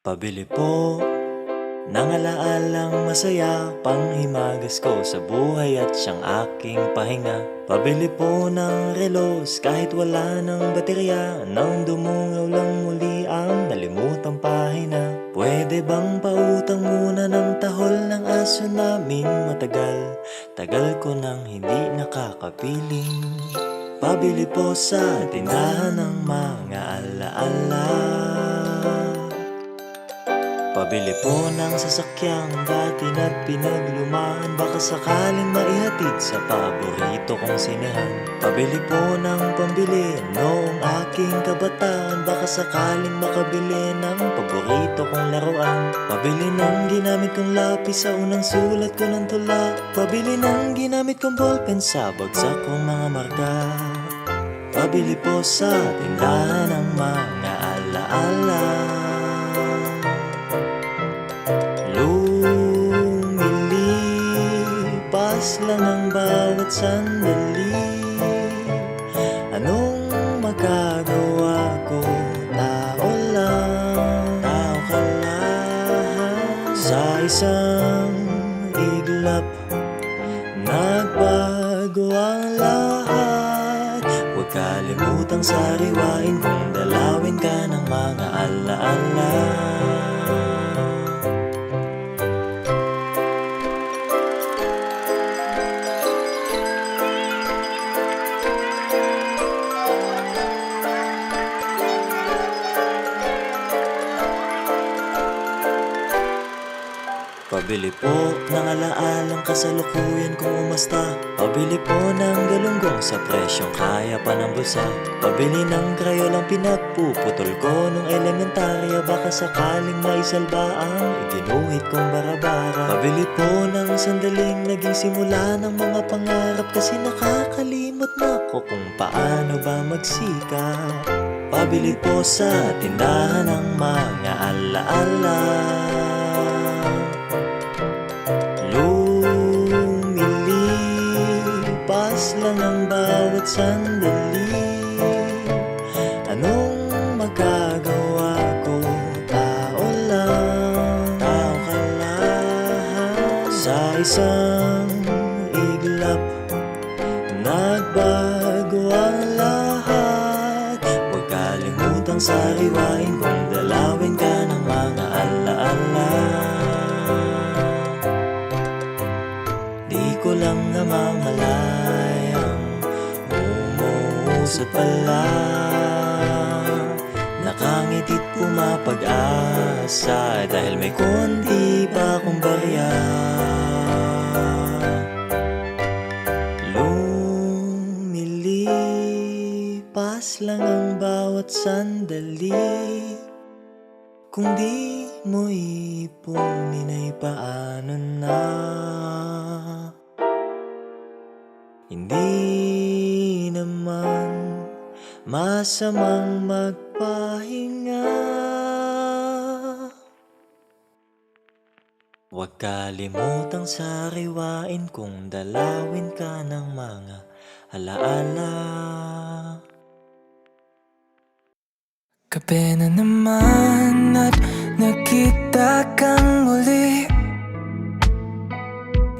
Pabili po ng alaalang masaya, panghimagas ko sa buhay at siyang aking pahinga. Pabili po ng relos kahit wala ng baterya, nang dumungaw lang muli ang nalimutang pahina. Pwede bang pautang muna ng tahol ng aso namin matagal? Tagal ko nang hindi nakakapiling. Pabili po sa tindahan ng mga alaala. Pabili po ng sasakyang dati na pinaglumaan, baka sakaling maihatid sa paborito kong sinehan. Pabili po ng pambili noong aking kabataan, baka sakaling makabili ng paborito kong laruan. Pabili ng ginamit kong lapis sa unang sulat ko ng tula. Pabili ng ginamit kong ballpen sa bagsak kong mga marka. Pabili po sa tindahan ng mga alaala. Lumilipas lang ang bawat sandali. Anong magagawa ko? Tao lang, tao ka lang. Sa isang iglap, nagbago ang lahat. Huwag kalimutang sariwain kung dalawin ka ng mga alaala. Pabili po ng alaalang kasalukuyan kung umasta. Pabili po ng galunggong sa presyong kaya pa ng bulsa. Pabili ng krayolang pinagpuputol ko nung elementarya, baka sakaling maisalba ang iginuhit kong barabara. Pabili po ng sandaling naging simula ng mga pangarap, kasi nakakalimot na ko kung paano ba magsikap. Pabili po sa tindahan ng mga alaala. Lumilipas lang ang bawat sandali. Anong magagawa ko? Tao lang, tao ka lang. Sa isang iglap, nagbago ang lahat. Huwag kalimutang sariwain kung dalawin ka ng mga alaala. Di ko lang namamalayang umuusad pala. Nakangiti't pumapag-asa dahil may konti pa akong barya. Lumilipas lang ang bawat sandali. Kung di mo ipunin ay paano na? Hindi naman masamang magpahinga. Huwag kalimutang sariwain kung dalawin ka ng mga alaala. Gabi na naman at nakita kang muli,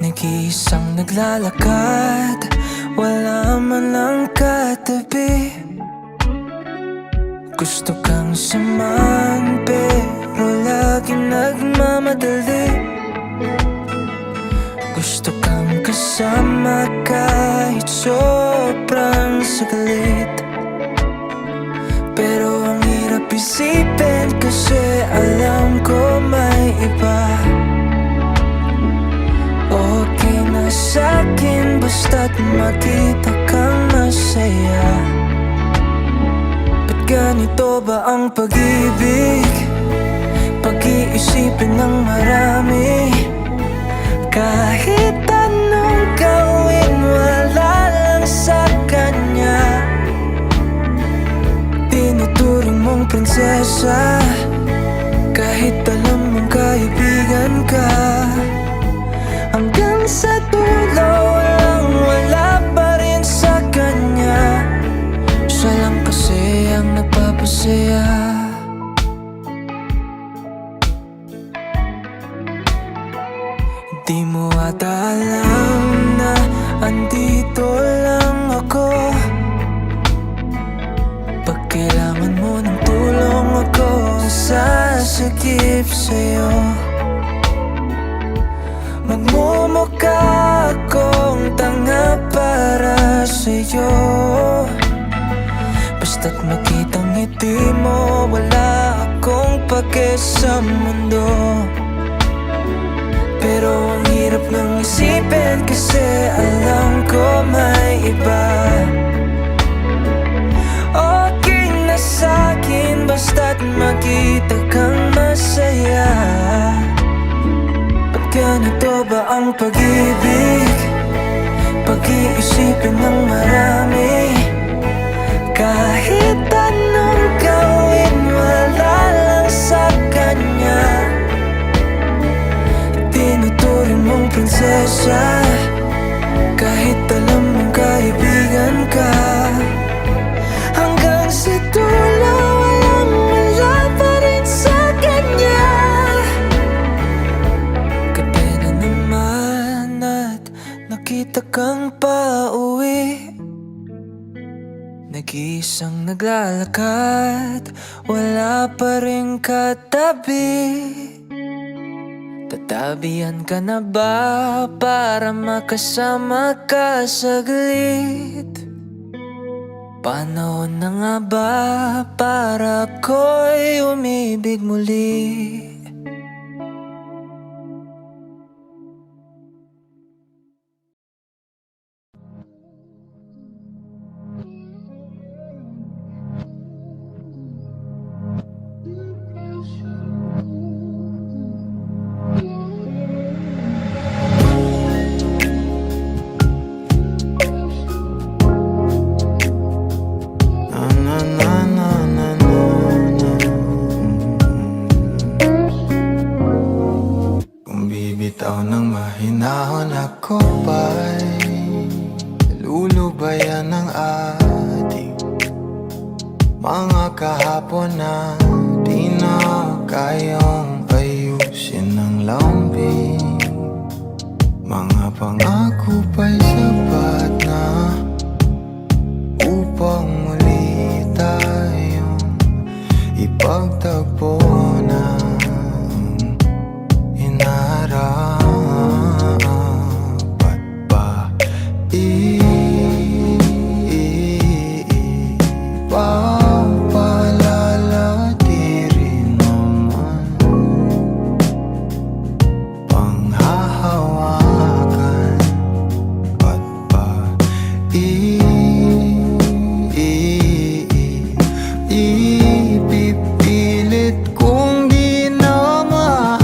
nag-iisang naglalakad, wala man lang katabi. Gusto kang samahan pero lagi nagmamadali. Gusto kang kasama kahit sobrang saglit, pero ang hirap isipin kasi alam ko may iba. Okay na sa'kin basta't makita kang masaya. Ba't ganito ba ang pag-ibig? Pag-iisipin ng marami, kahit anong gawin wala lang sa kanya. Tinuturing mong prinsesa, kahit alam mong kaibigan ka. Hanggang sa dulo walang wala pa rin sa kanya. Siya lang kasi ang nagpapasaya. Nagpapaalam na andito lang ako. Pag kailangan mo ng tulong, ako sasagip sa'yo. Magmumukha akong tanga para sa'yo. Basta't makitang ngiti mo, wala akong pake sa mundo. Pero ang hirap ng isipin kasi alam ko may iba. Okay na sa'kin basta't makita kang masaya. Ba't ganito ba ang pag-ibig? Pag-iisipin ng marami. Kahit anong gawin, wala lang sa kanya. Tinuturing mong prinsesa, kahit alam mong kaibigan ka. Hanggang sa dulo, walang wala pa rin sa kanya. Gabi na naman at nakita kang pauwi. Nag-iisang naglalakad, wala pa rin katabi. Tatabihan ka na ba para makasama ka saglit? Panahon na nga ba para ako'y umibig muli? Bibitaw ng mahinahon ako ba'y lulubayan ng ating mga kahapon na di na kayang ayusin ng lambing. Mga pangako pa'y sapat na upang muli tayong ipagtagpo na dapat ba ipapalala di rin naman panghahawakan? Ba't ba ipipilit kung di naman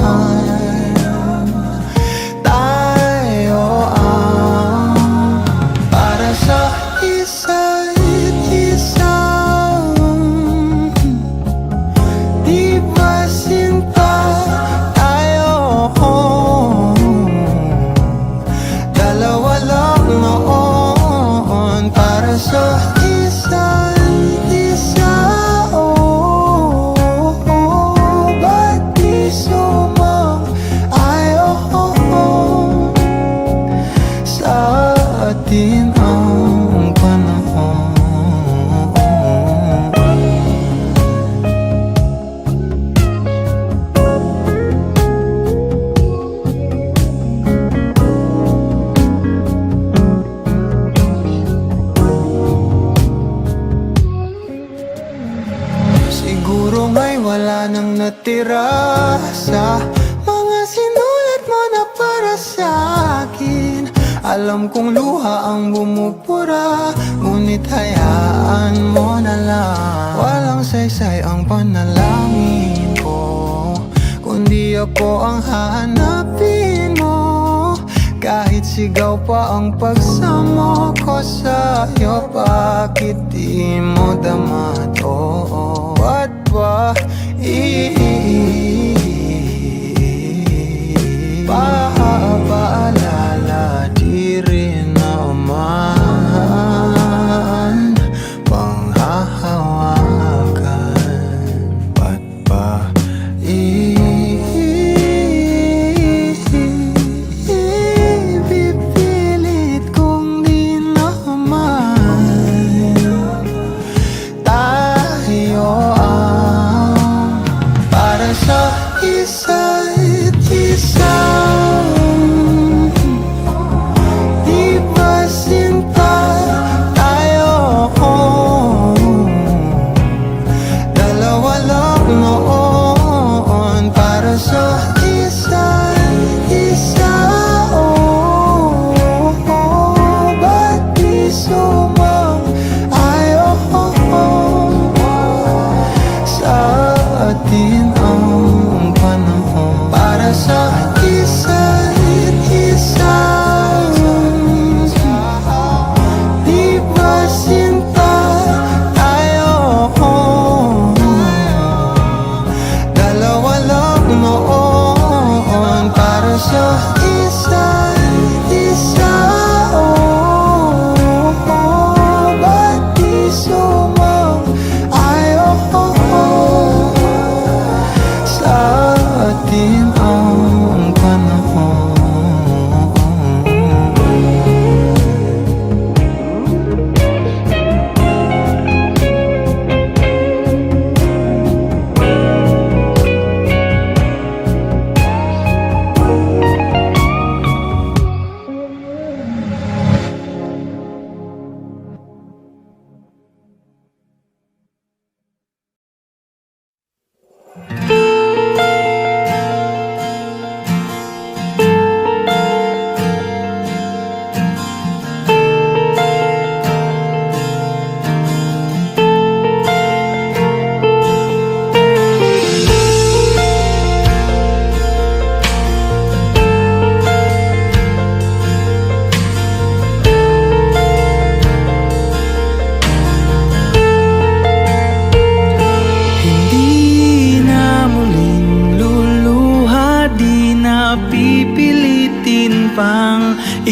ang panahon. Siguro ngay wala nang natira sa mga sinulat mo na para sa akin. Alam kong luha ang bumupura, ngunit hayaan mo na lang. Walang saysay ang panalangin ko, kundi ako ang hahanapin mo. Kahit sigaw pa ang pagsamo ko sa'yo, bakit di mo dama to? Ba't ba paalala di rin naman panghahawakan? Ba't ba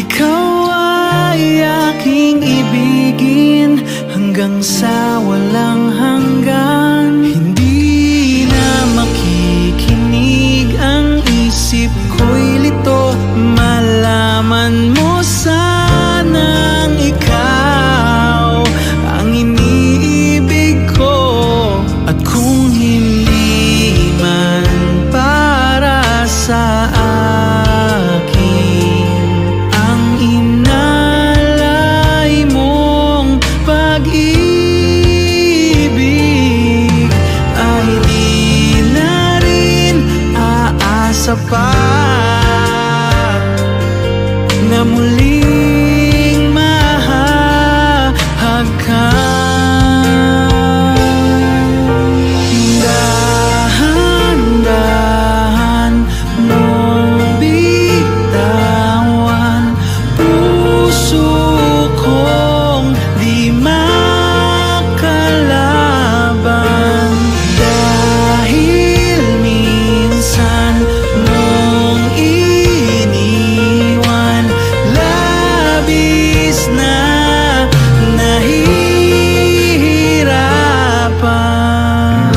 Ikaw ay aking ibigin hanggang sa walang hanggan. Hindi na makikinig ang isip ko'y lito. Malaman mo sanang ikaw ang iniibig ko. At kung hindi man para sa akin ang inalay mong pag-ibig, ay di na rin aasa pa na muling mahahag ka. Dahan-dahan mong bitawan puso kong di makalaban. Dahil minsan mong iniwan, labis na nahihirapan.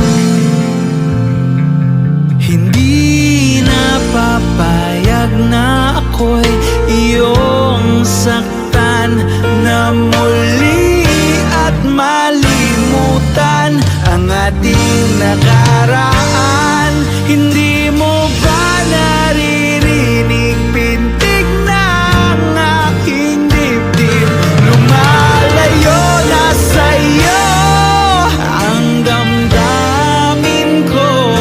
Hindi na papayag na ako'y iyong saktan, na muli at malimutan ang ating nakaraan. Hindi mo ba naririnig pintig ng aking dibdib? Lumalayo na sa'yo ang damdamin ko.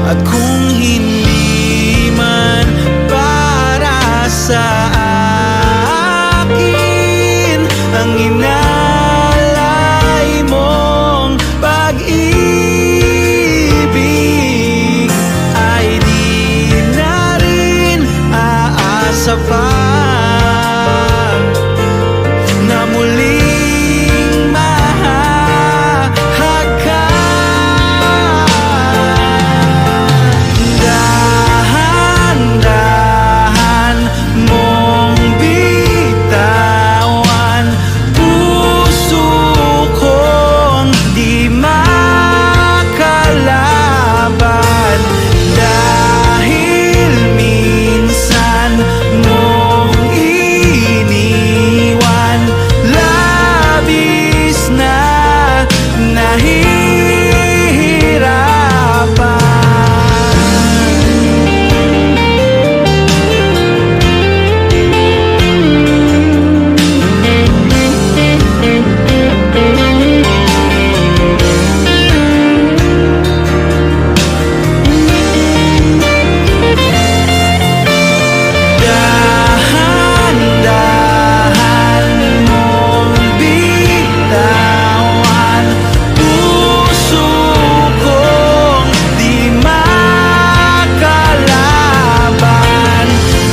At kung hindi man para sa akin ang inalay mong pag-ibig, ay di na rin aasa pa na muling mahahag ka. Dahan-dahan mong bitawan puso kong di makalaban. Dahil minsan mong iniwan, labis na nahihirapan. Dahan-dahan mong bitawan puso kong di makalaban.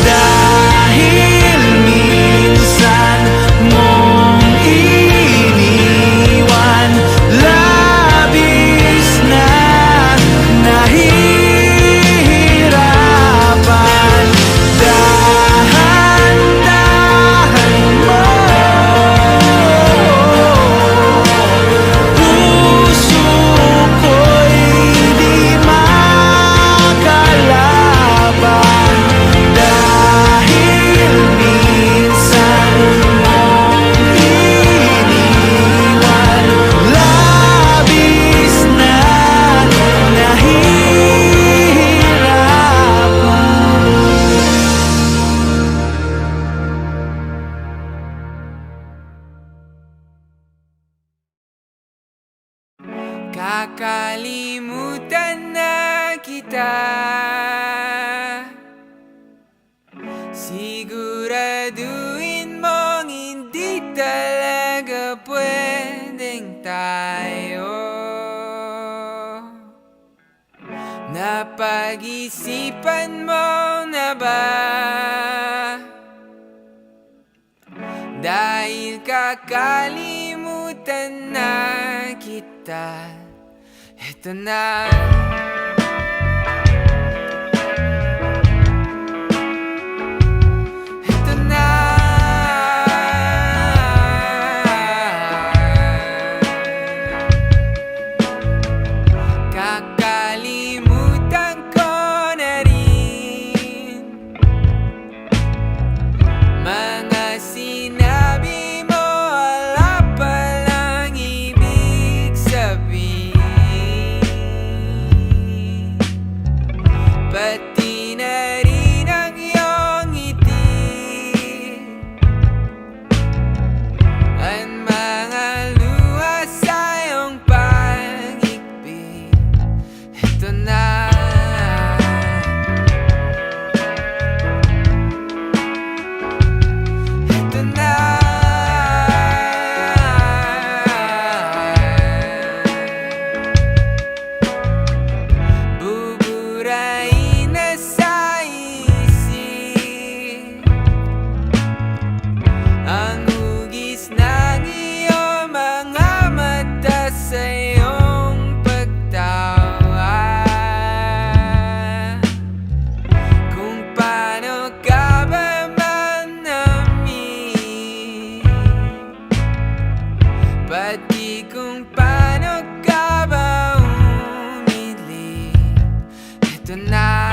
Dahil minsan mong iniwan, labis na nahihirapan. Dahan-dahan mo puso ko'y di makalaban. Dahil minsan mong iniwan, labis na nahihirapan. Kakalimutan na kita, siguraduhin mong hindi talaga pwedeng tayo. Napag-isipan mo na ba? Dahil kakalimutan na kita, eto na. Eto na. Ito na.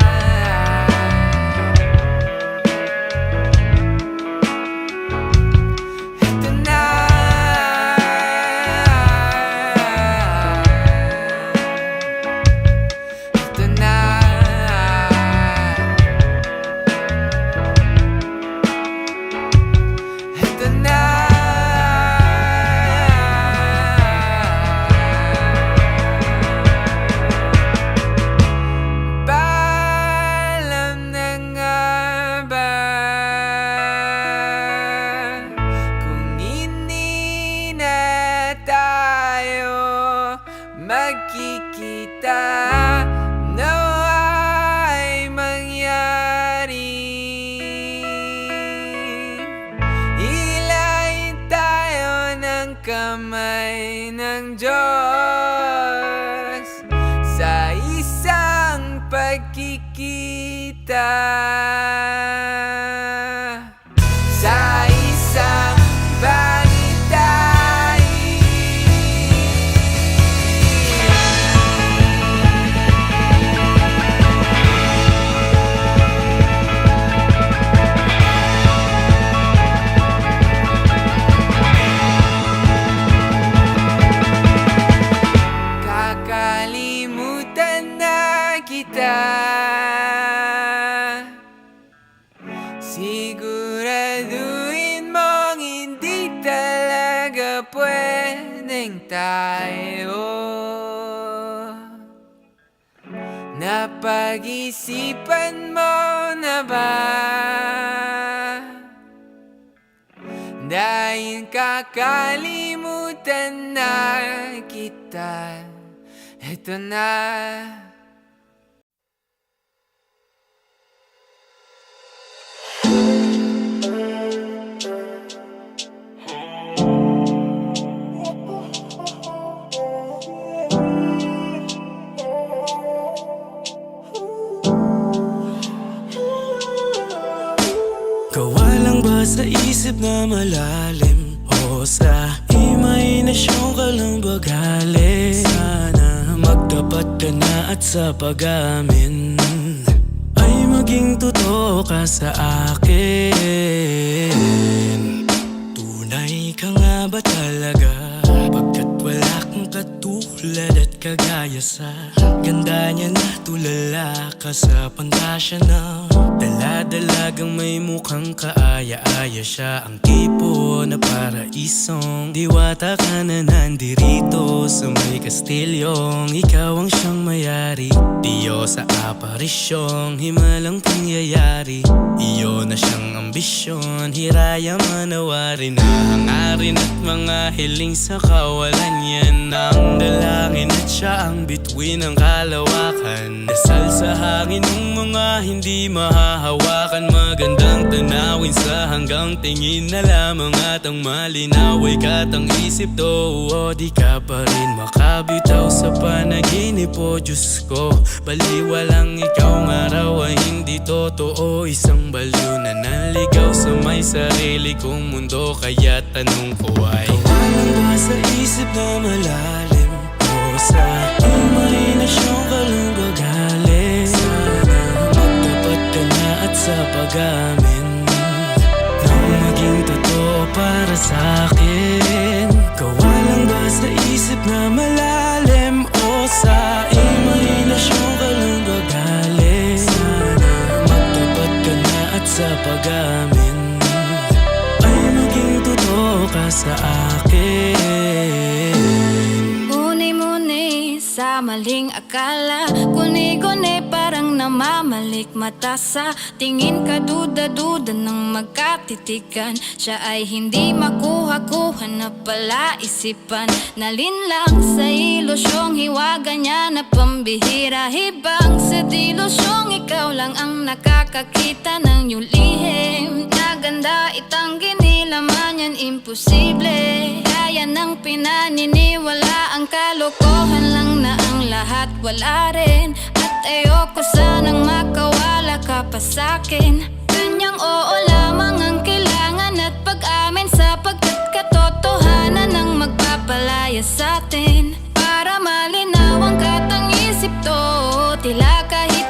Ito na. Ito na. Ito na. Paalam na nga ba kung hindi na tayo magkikita? Nawa'y mangyari, hilahin tayo ng kamay ng Diyos sa isang pagkikita, sa isang bangitahin. Kakalimutan na kita, siguraduhin mong hindi talaga pwedeng tayo. Napag-isipan mo na ba? Dahil kakalimutan na kita, ito na. Gawa lang ba sa isip na malalim o sa imahinasyon ka lang ba galing? Sana magtapat ka na at sa pag-amin ay maging totoo ka sa akin. Tunay ka nga ba talaga? Pagkat wala kang katulad at kagaya sa ganda niya na tulala ka sa pantasya na dala-dalagang may mukhang kaaya-aya siya. Ang tipo na paraisong diwata ka na nandirito sa may kastilyong ikaw ang siyang mayari. Diyos sa aparisyong himalang pangyayari, iyo na siyang ambisyon, hiraya manawarin na hangarin at mga hiling sa kawalan. Yan ang dalangin at siya ang bituin ng kalawakan. Dasal sa hangin ng mga hindi mahahawakan, magandang tanawin sa hanggang tingin na lamang at ang malinaw ay katang isip to. O di ka pa rin makabitaw sa panaginip, o Diyos ko, baliwalang ikaw ng araw ay hindi totoo. Isang baliw na naligaw sa may sarili kong mundo, kaya tanong ko ay kawalan ba sa isip na malalim o sa imahinasyon ka lang ba galing? Sana magtapat ka na at sa pag-amin nang maging totoo para sa'kin. Kawalan ba sa isip na malalim o sa imahinasyon ka lang ba galing? Sana magtapat ka na at sa pag-amin ay maging totoo ka sa akin. Muni-muni sa maling akala, guni-guni parang namamalik mata sa tingin ka, duda-duda ng magkatitigan. Siya ay hindi makuha-kuha na pala isipan, nalinlang sa ilusyong hiwaga niya na pambihira. Hibang sa dilusyong ikaw lang ang nakakakita ng iyong lihim. Naganda itanggi nilaman yan, imposible. Kaya ng pinaniniwala ang kalokohan lang na ang lahat wala rin. At ayoko sanang makawala ka pa sa'kin. Kanyang oo lamang ang kailangan at pag-amin, sapagkat katotohanan ang magpapalaya sa'tin. Para malinaw ang katang isip to, tila kahit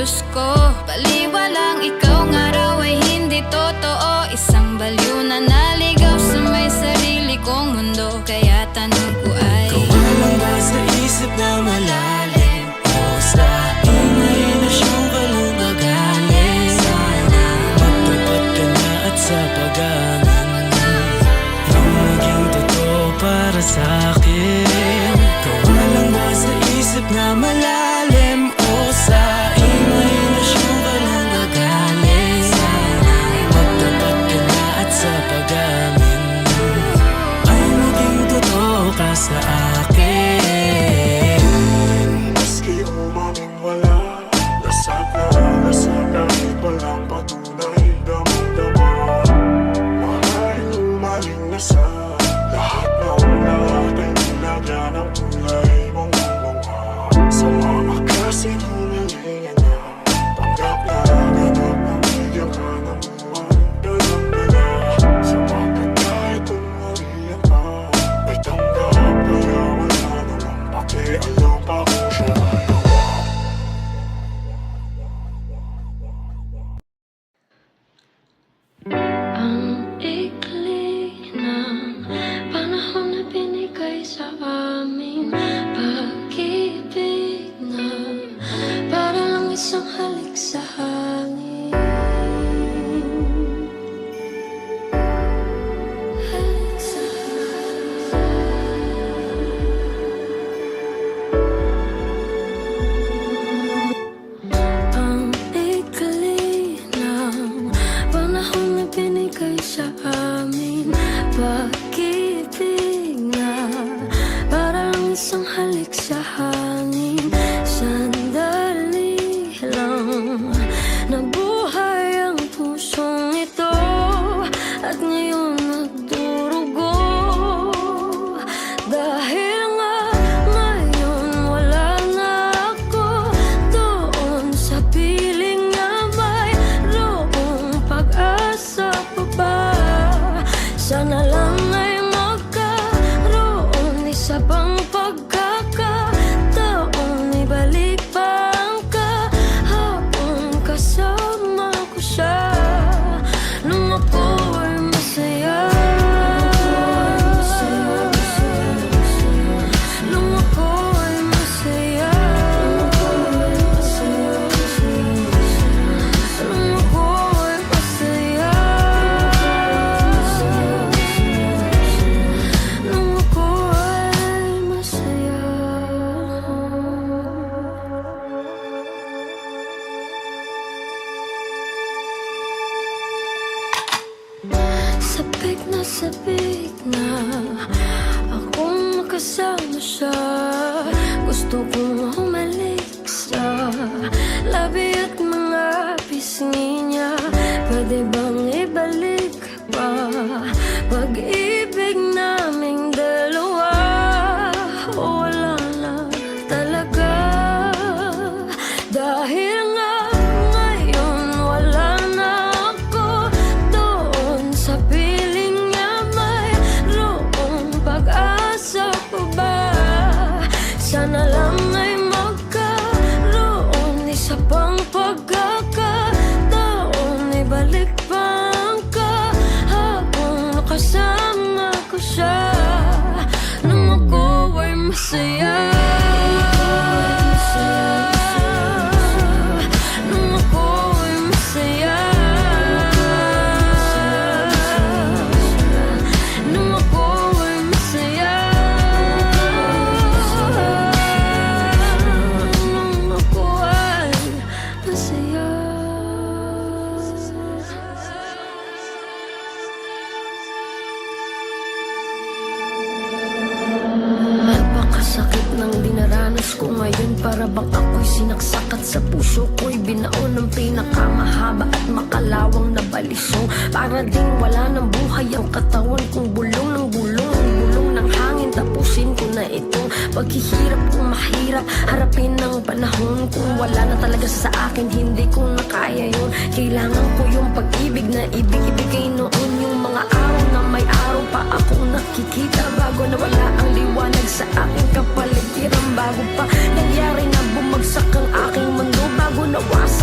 Diyos ko, baliwalang ikaw nga raw ay hindi totoo. Isang baliw na naligaw sa may sarili kong mundo. Kaya tanong ko ay, Kawalang ba sa isip na malalim o sa imahinasyon ka lang gagaling? Sana magtapat ka na at sa pag-amin nang maging totoo para sa'kin. Kawalang ba sa isip na malalim o sa imahinasyon ka lang gagaling? Sana magtapat ka na at sa pag-amin ay maging totoo ka sa akin. Maski umaming wala, lasag kahit walang patunay damang-dama. Maaaring umaling na sa lahat ay nilagyan ng kulay mong mukha. Sa mga kasinungalingan na tanggap na ganap na bigyan ka ng buwan dalang-dala. Sapagkat kahit umarihan ka ay tanggap, kaya wala namang pakialam pa kung siya ay Ang ikli ng panahon na binigay sa amin, pag-ibig na para lang isang halik sa hangin. Halik sa ang ikli ng panahon na binigay sa amin, pag-ibig na para lang isang halik sa hangin. Sandali lang nabuhay ang pusong ito at ngayon nagdurugo. Dahil nga ngayon wala na ako doon sa piling na mayroong pag-asa pa ba. Sana lang ay magkaroon isa pang pagkakataon, ibalik pa ang kahapon kasama ko siya nung ako ay masaya. Nung ako ay masaya. Nung ako ay masaya. Nung ako ay masaya. Sabik na akong makasama siya. Gusto kong humalik sa labi at mga pisngi niya. Pwede bang ibalik pa pag-ibig naming dalawa? O wala na talaga? Dahil nga ngayon wala na ako doon sa piling niya, mayroong pag-asa pa ba? Sana lang ay magkaroon isa pang pagkakataon, ibalik pa ang kahapon kasama ko siya nung ako ay masaya. Nung ako ay masaya. Nung ako ay masaya. Nung ako ay masaya. Napakasakit ng dinaranas ko ngayon, para bang ako'y sinaksakat sa puso ko'y binaon ng pinakamahaba at makalawang na balisong. Para ding wala ng buhay ang katawan kong bulong ng bulong. Ang bulong ng hangin, tapusin ko na itong paghihirap kong mahirap. Harapin ng panahon kung wala na talaga sa akin, hindi ko na kaya yun. Kailangan ko yung pag-ibig na ibig-ibigay noon. Yung mga araw na may araw pa akong nakikita bago na wala ang liwanag sa aking kapaligiran. Bago pa nangyari na bumagsak ang aking mundo, bago nawasak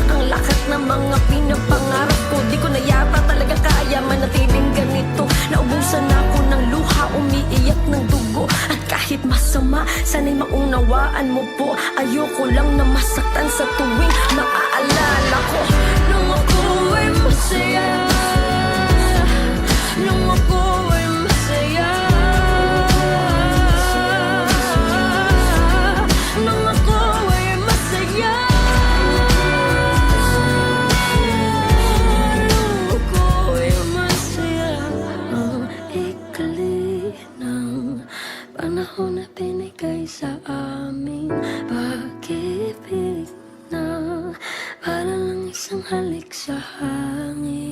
masama. Sana'y maunawaan mo po. Ayoko lang na masaktan sa tuwing maaalala ko. Nung ako ay masaya, nung ako ay masaya, nung ako ay masaya, nung ako ay masaya. Ang ikli ng panahon na binigay sa aming pag-ibig na para lang isang halik sa hangin.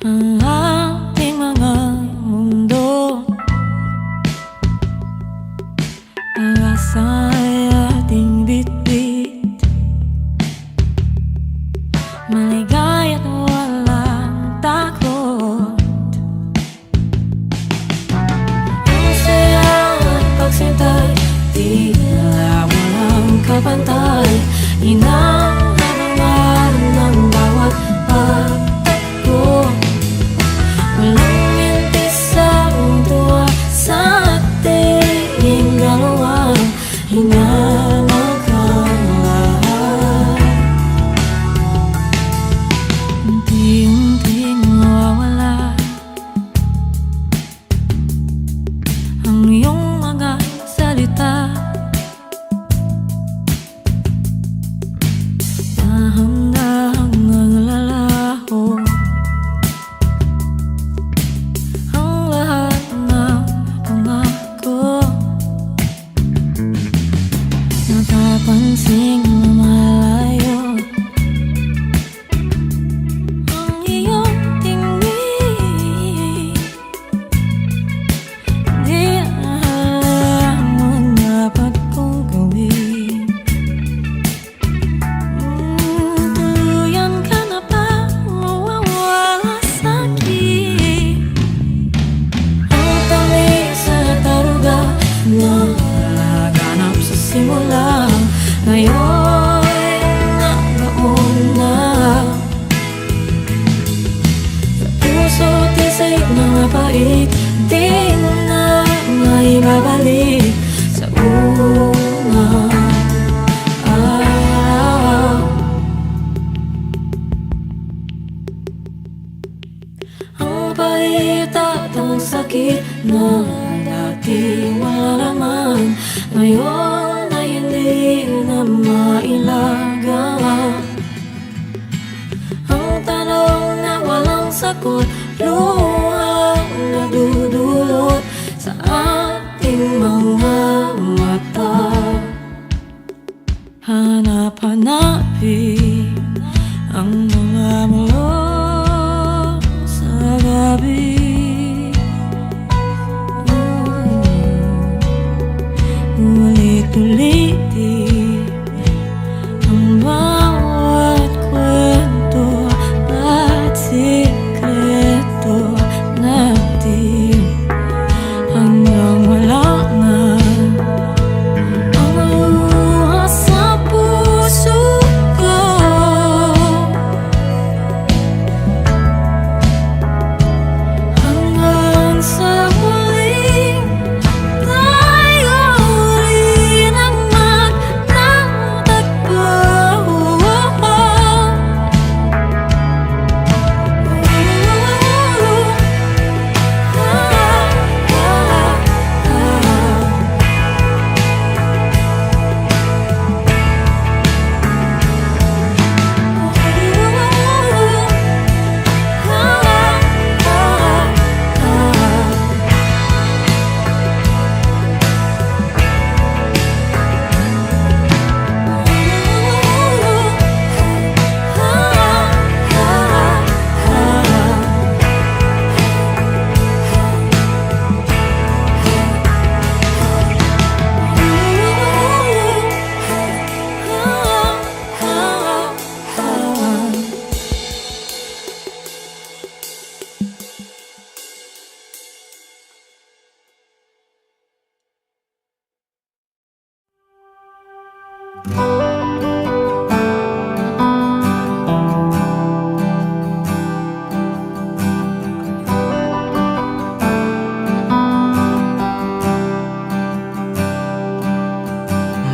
ang ating mga mundo. Pag-asa ay ating bitbit, maligay at walang takot. Ang saya at pagsintay, tila walang kapantay. Inahangan ng bawat pagtakbo, walang mintis ang tuwa sa ating dalawa. Hinalag ang lahat, unti-unting nawawala ang iyong mga salita. Dahan-dahang naglalaho ang lahat ng pangako. Napapansing lumalayo ang iyong tingin. Di alam mo dapat kong gawin. Tuluyan ka na ba mawawala sa'kin? Ang tamis at aruga na laganap sa simula, ngayon nagaon na. Sa puso tisay mga pait, di na maibabalik sa unang araw. Ang pait at ang sakit na dating wala naman, ngayon ay hindi na mailaga. Ang tanong na walang sagot, luhang nadudulot sa ating mga mata. Hanap-hanapin ang mga mulong sa gabi. Ulit-ulitin ang bawat kwento at sikreto natin, hanggang wala na ang luha sa puso ko. Hanggang sa huling tayo rin ang magtatagpo.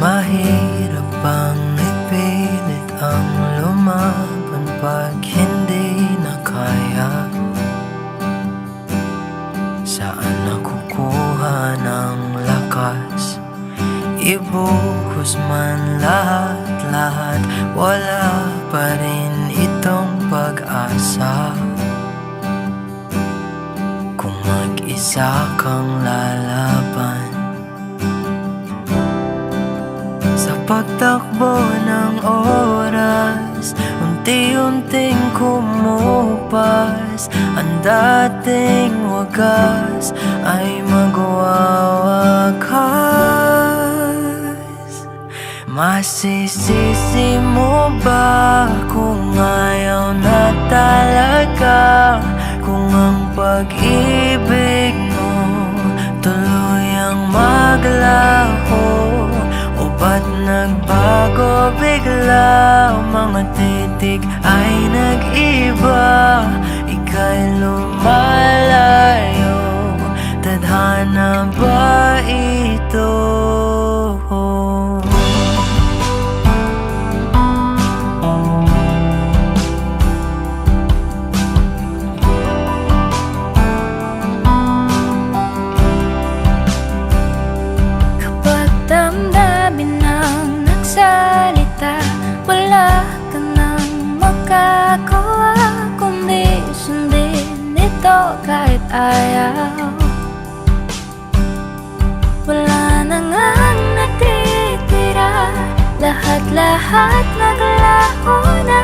Mahirap bang ipilit ang lumaban pag hindi na kaya? Saan nakukuha ng lakas? Ibuhos man lahat-lahat, wala pa rin itong pag-asa. Kung mag-isa kang lalaban sa pagtakbo ng oras, unti-unting kumupas ang dating wagas ay magwawakas. Masisisi mo ba kung ayaw na talaga? Kung ang pag-ibig mo tuluyang maglaho, o ba't nagbago bigla? Mga titik ay nag-iba, ika'y lumalayo. Tadhana ba ito? Kapag damdamin ang nagsalita, wala ka nang magagawa kundi sundin ito kahit ayaw. Wala na ngang natitira, lahat-lahat naglaho na.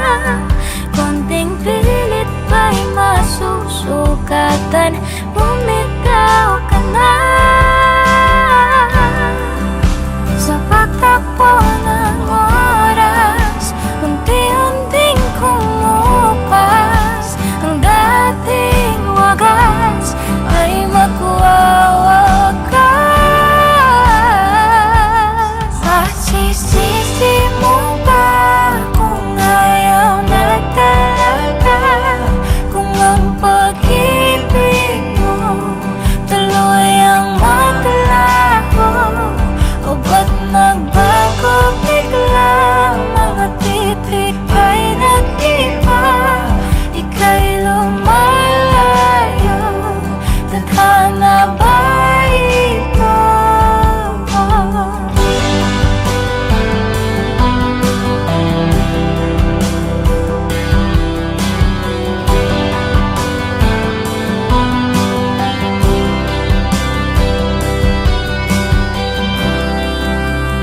Konting pilit ba'y masusukatan? Bumitaw ka na. Sa pagtakbo ng oras, unti-unting kumupas. Ang dating wagas ay magwawakas. Masisisi mo ba kung ayaw na talaga? Kung ang pag-ibig mo tuluyang maglaho, o ba't nagbago bigla? Mga titik ay nag-iba, ika'y lumalayo. Tadhana ba ito?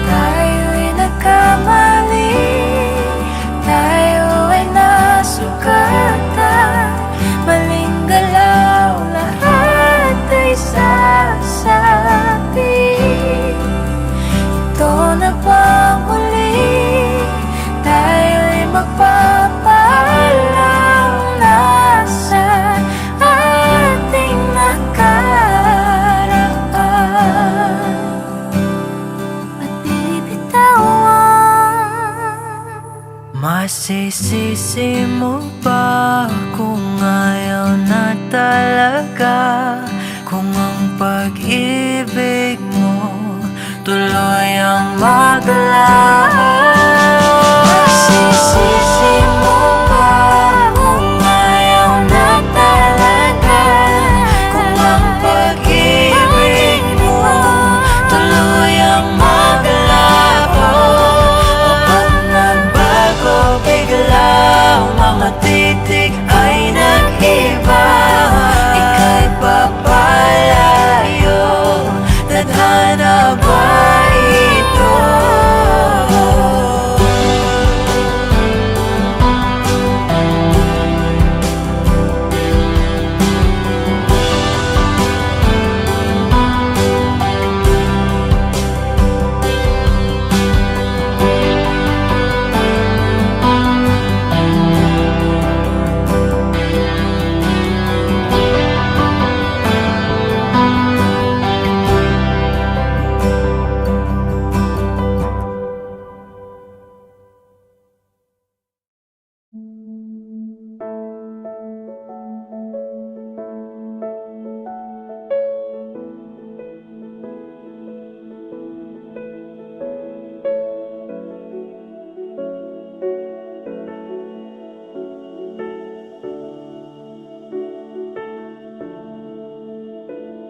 Tayo'y nagkamali, tayo ay nasugatan. Maling galaw, lahat ay sasabi. Ito na bang muli? Tayo'y magpapaalam na sa ating nakaraan at bibitawan. Masisisi mo ba kung ayaw na talaga? Kung ang pag-ibig mo tuluyang maglaho? Masisisi mo ba kung ayaw na talaga? Kung ang pag-ibig mo tuluyang maglaho, o ba't nagbago bigla? Mga titik ay nag-iba, ika'y papalayo. Tadhana ba ito?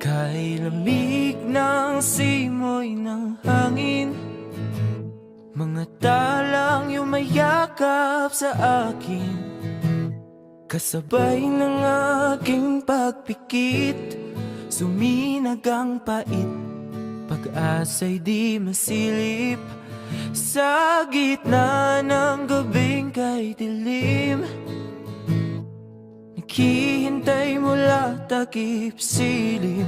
Kay lamig ng simoy ng hangin, mga talang yumayakap sa akin, kasabay ng aking pagpikit. Suminag ang pait, pag-asa'y di masilip. Sa gitna ng gabing kay dilim, naghihintay mula takip silim.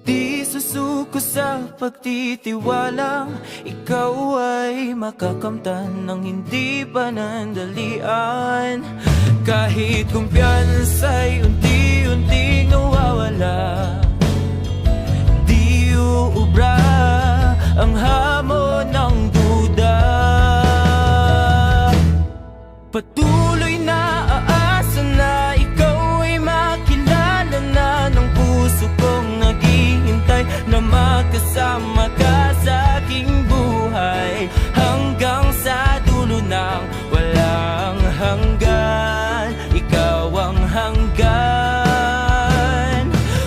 Di susuko sa pagtitiwalang ikaw ay makakamtan ng hindi panandalian. Kahit kumpiyansa'y unti-unting nawawala, di uubra ang hamon ng duda. Patuloy na aasa na ikaw ay makilala na ng puso kong naghihintay na makasama ka sa aking buhay hanggang sa dulo ng walang hanggan. Ikaw ang hanggan.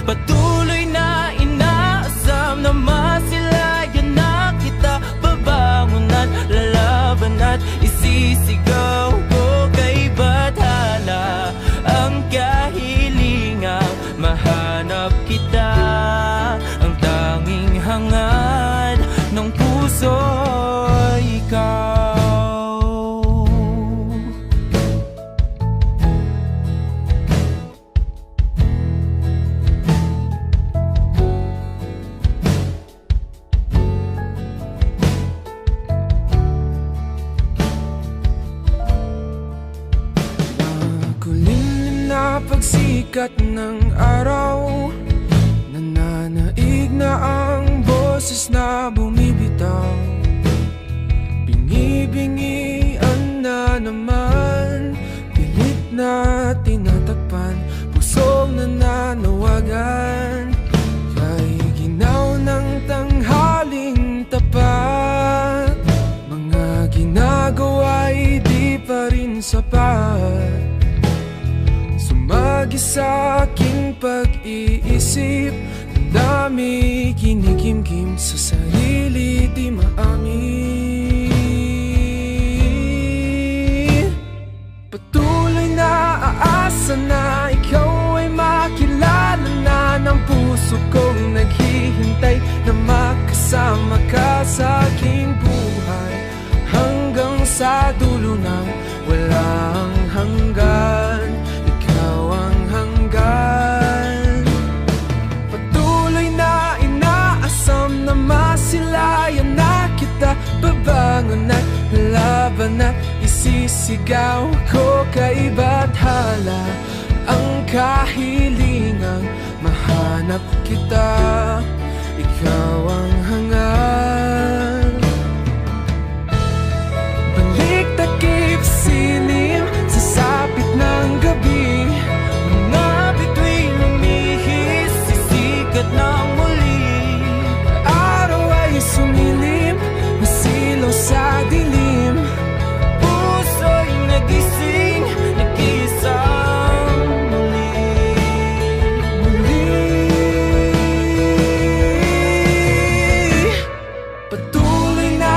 Patuloy na inaasam na masilayan na kita, babangon at lalaban at isisigaw ko kay bathala ang kahilingang mahanap kita. Ang tanging hangad ng puso ay ikaw. Makulimlim na pagsikat ng araw, nananaig na ang boses na bumibitaw. Bingi-bingian na naman, pilit na tinatakpan, pusong nananawagan. Kay ginaw ng tanghaling tapat, mga ginagawa'y di pa rin sapat. Sumagi sa aking pag-iisip, ang dami kinikimkim sa sarili di maamin. Patuloy na aasa na ikaw ay makilala na ng puso kong naghihintay na makasama ka sa aking buhay hanggang sa dulo ng walang hanggan. Ikaw ang hanggan. Patuloy na inaasam na masilayan na kita, babangon at lalaban at isisigaw ko kay bathala ang kahilingang mahanap kita. Ikaw ang hangan. Balik takip silim sa sapit ng gabi, mga bituin lumihis, sisikat ng muli. Araw ay sumilim, masilaw sa dilim, puso'y nagising, nag-iisang muli. Patuloy na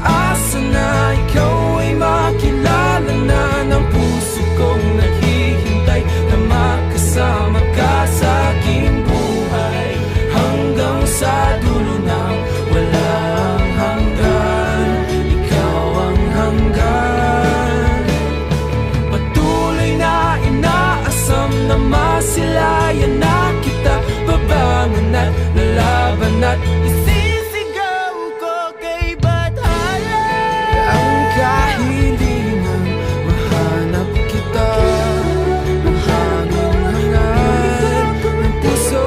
aasa na ikaw ay makilala na ng puso kong naghihintay na makasama ka sa aking buhay hanggang sa dulo ng walang hanggan. Ikaw ang hanggan. Patuloy na inaasam na masilayan na kita, babangon at lalaban at isisigaw ko kay bathala ang kahilingang mahanap kita. Ang hanging hangan ng puso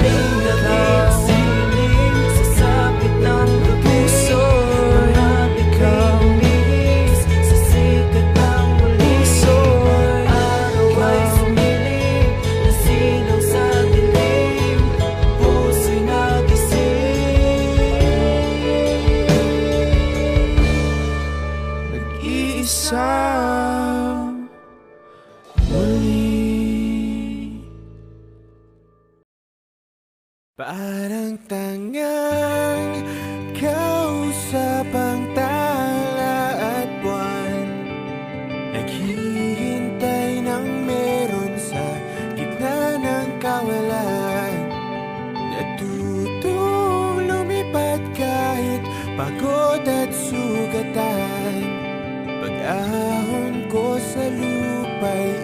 ay nakasiling sa sapit ng puso. At ikaw umiis sa sikat ng muli. Araw ay sumiling, nasilaw sa dilim, puso'y nagising, nag-iisa muli. Parang tangang kausap ang tala at buwan, naghihintay ng meron sa gitna ng kawalan. Natutong lumipad kahit pagod at sugatan. Pag-ahon ko sa lupa'y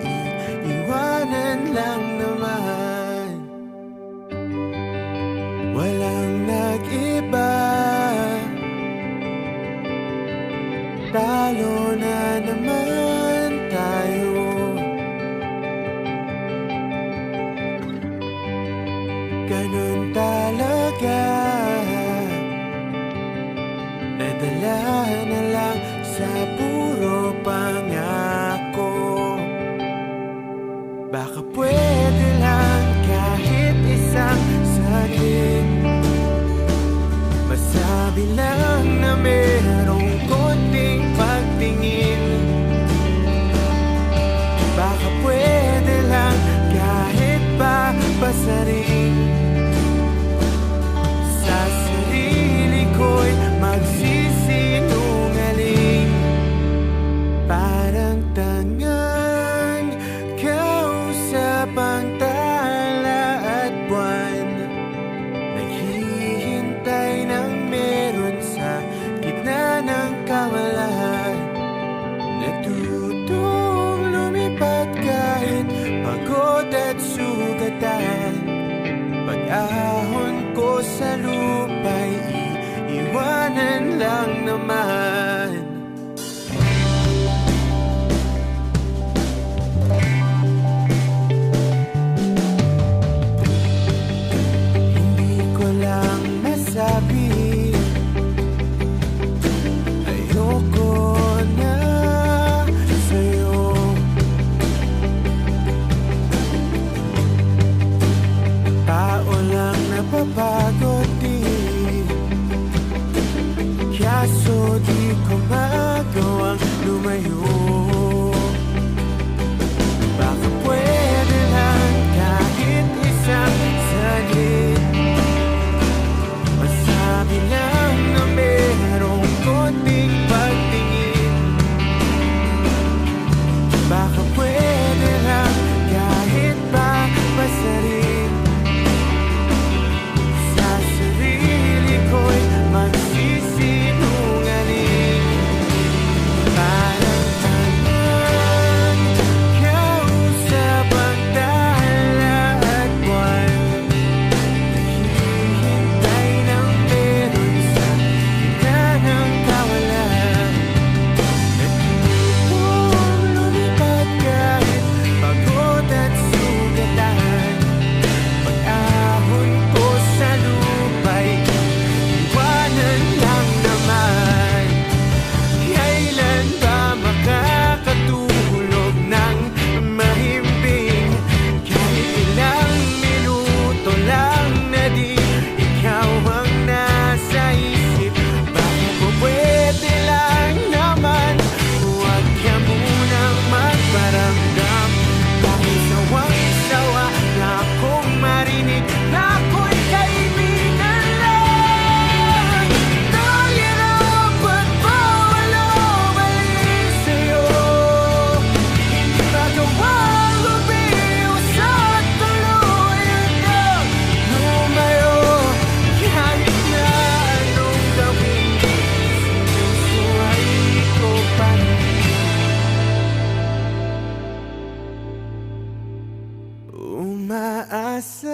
asang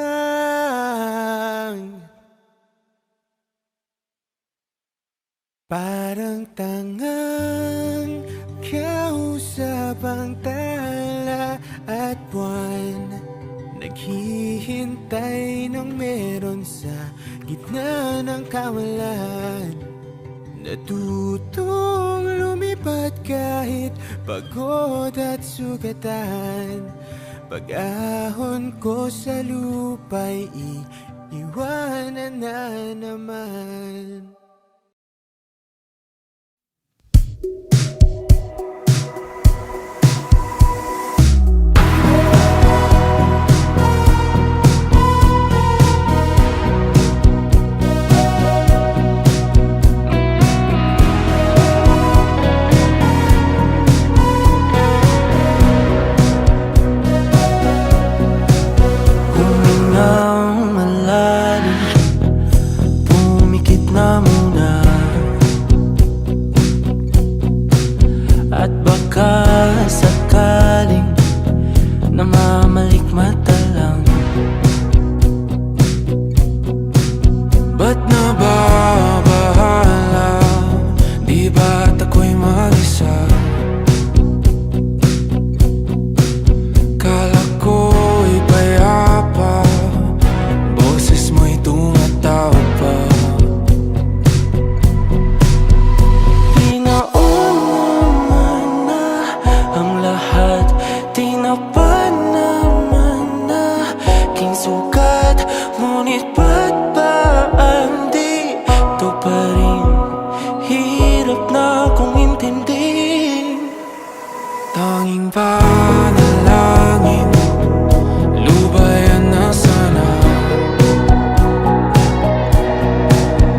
parang tangang kausap ang tala at buwan. Naghihintay ng meron sa gitna ng kawalan. Natutong lumipat kahit pagod at sugatan. Pag-ahon ko sa lupa'y iiwanan na naman. Humingang malalim, pumikit na muna. At baka sakaling namamalikmata lang. Ba't nababahala? Di ba't ako'y mag-isa? Kala ko'y payapa, boses mo'y tumatawag pa. Pinaunaman na ang lahat, tinapan naman na aking sugat. Ngunit ba't ba andito pa rin? Hirap na akong intindihin. Tanging panalangin, lubayan na sana.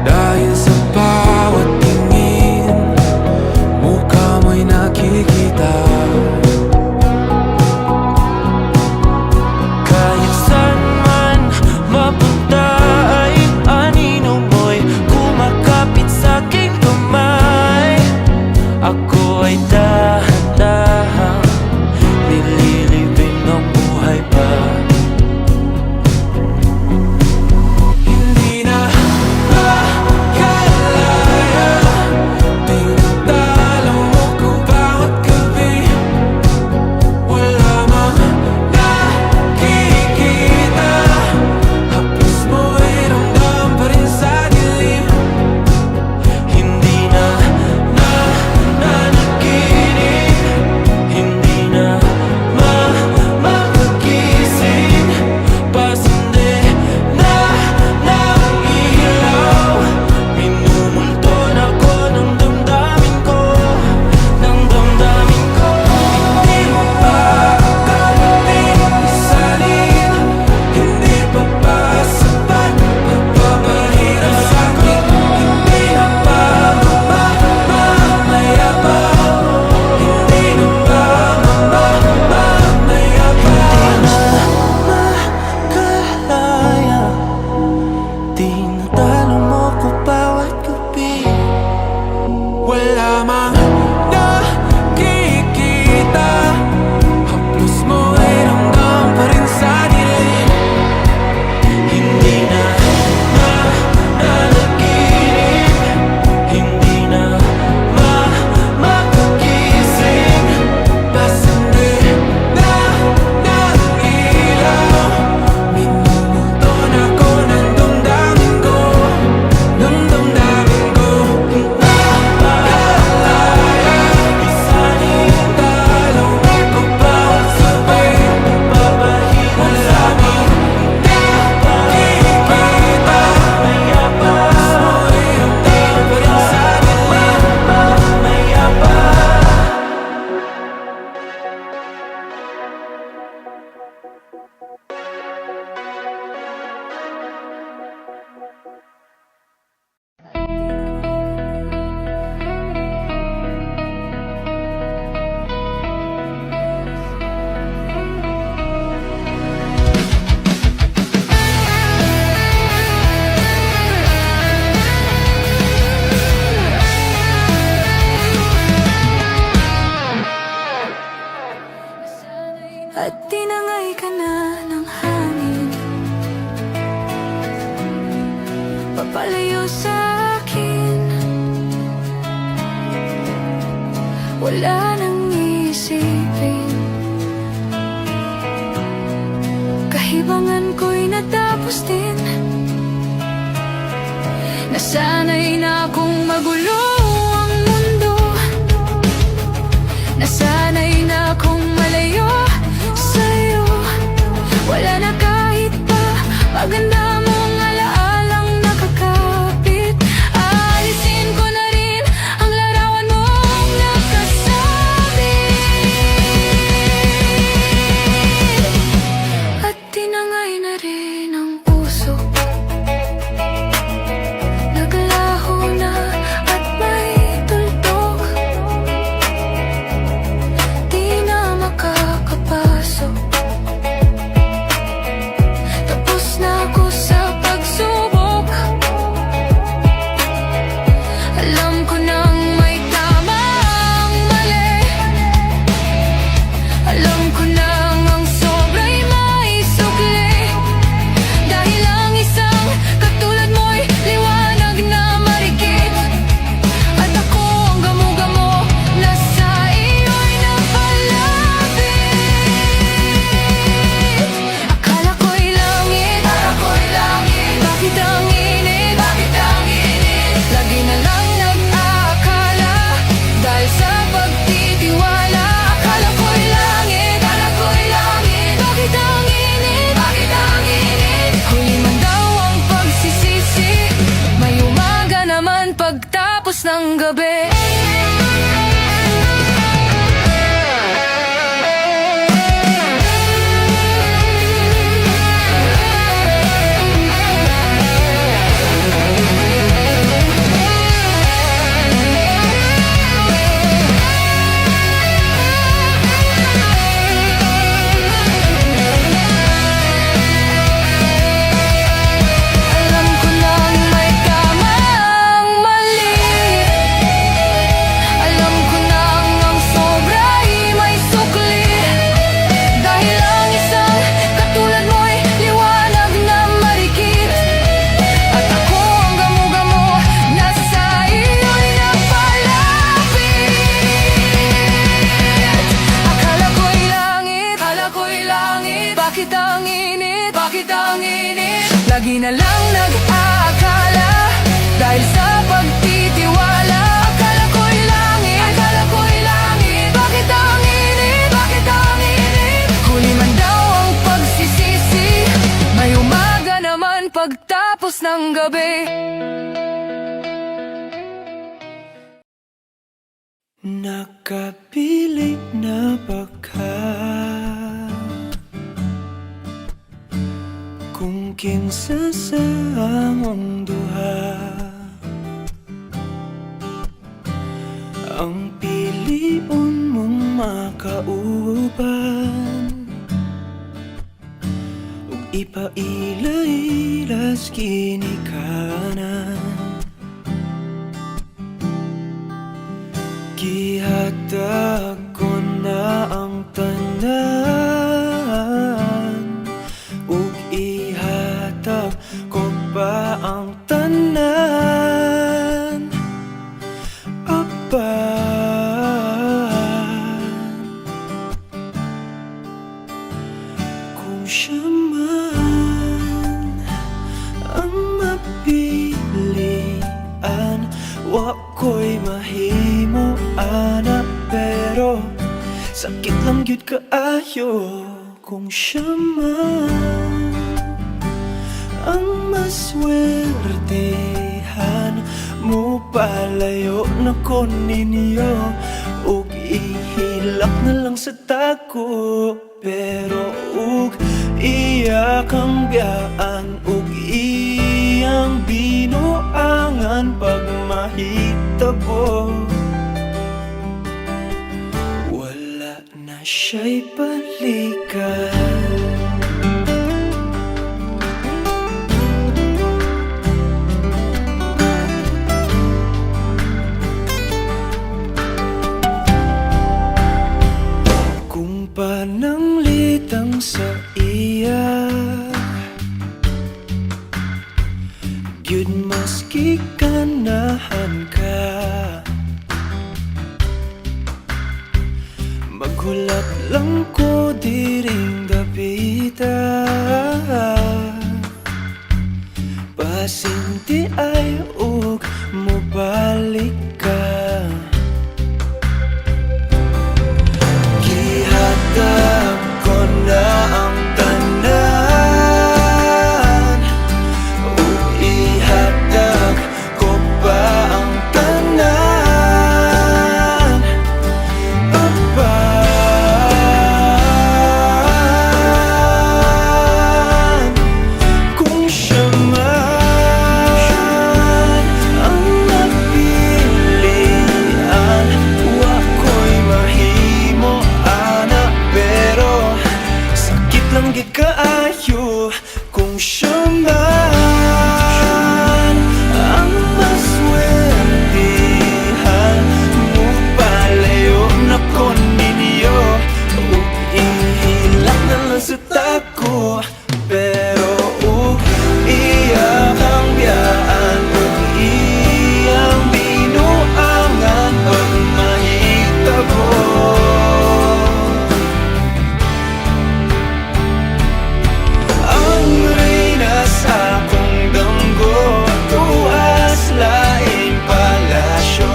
Dahil sa bawat tingin, mukha mo'y nakikita. Kahit saan man mapunta ay anino mo'y kumakapit sa'king kamay. Ako ay dahan-dahan nililibing ng buhay pa. Hindi na makalaya, tinatalo mo ko bawat gabi. Wala mang nakikita, haplos mo'y ramdam pa rin sa dilim. Hindi na nanaginip, hindi na magising. Pasindi na ng ilaw, minumulton ako ng damdamin ko, ng damdamin ko. Hindi mo pa akalain isalin, hindi pa ba sapat pagpapahirap sa'kin? Hindi na ba mamayabang? Hindi na ba mamayabang? Makalaya, tinatalo mo ko bawat gabi. Wala mang nakikita, haplos mo ay ramdam pa rin sa dilim. Hindi na nanaginip, hindi na makagising. Pasindi na ng ilaw, minumulton ako ng damdamin ko, ng damdamin ko. Nakalaya, isanin talong ako bawat sabi. Pagpapahirap sa'kin, nakikita, mayabang. Mo'y ramdam pa rin sa dilim, mayabang. At tinangay ka na ng hangin. palayo sa akin. Wala nang isipin, kahibangan ko'y natapos din. Nasanay na akong magulo ang mundo, nasanay na akong malayo sa'yo. Wala na kahit pa maganda mong alaalang nakakapit. Aalisin ko na rin ang larawan mong nakasabit, at tinangay na rin ang puso. Naglaho na at may tuldok, di na makakapasok. Tapos na ako sa pagsubok. Alam ko nang may tama ang mali, alam ko nang ang sobra'y may sukli. Dahil ang isang katulad mo'y liwanag na marikit, at ako ang gamo-gamo na sa iyo'y napalapit. Akala ko'y langit, bakit ang init? Lagi na lang nag-aakala dahil sa pagtitiwala. Akala ko'y langit, bakit ang init? Huli man daw ang pagsisisi, may umaga naman pagtapos ng gabi. Alam ko nang may tama ang mali, alam ko nang ang sobra'y may sukli. Dahil ang isang katulad mo'y liwanag na marikit, at ako ang gamo-gamo na sa iyo'y napalapit. Akala ko'y langit, bakit ang init? Lagi na lang nag-aakala dahil sa pagtitiwala. Akala ko'y langit, bakit ang init? Huli man daw ang pagsisisi, may umaga naman pagtapos ng gabi. Nakapilit na ba ka? Kung kinsa sa among duha ang piliun mong makauban, ug ipailailas kinikanan. Gihatag ko na ang tanan, ug ihatag ko pa ang tanan. Apan kung siya man ang mapilian, wa ko'y mahimo ana, pero sakit lang gyud kaayo kung siya man ang maswertehan. Mo palayo na ko ninyo, ug ihilak na lang sa tako, pero ug iya kang biyaan, ug iyang binuangan pag mahitabo. Wala na siya'y balikan. Pananglitang sa iya, gyud mas giganahan ka. Maghulat lang ko diring dapita, pasinti ay ug mobalik ka. Gihatag ko na ang tanan, ug ihatag ko pa ang tanan. Apan kung siya man ang napilian, wako'y mahimo ana, pero sakit lang gid kaayo kung siya man ang maswertihan. Mo palayo na ko ninyo, ug ihilak na lang sa tako, pero ug iya kang biyaan, ug iyang binuangan pag mahitabo. Ang reyna sa akong damgo, tuwas laing palasyo,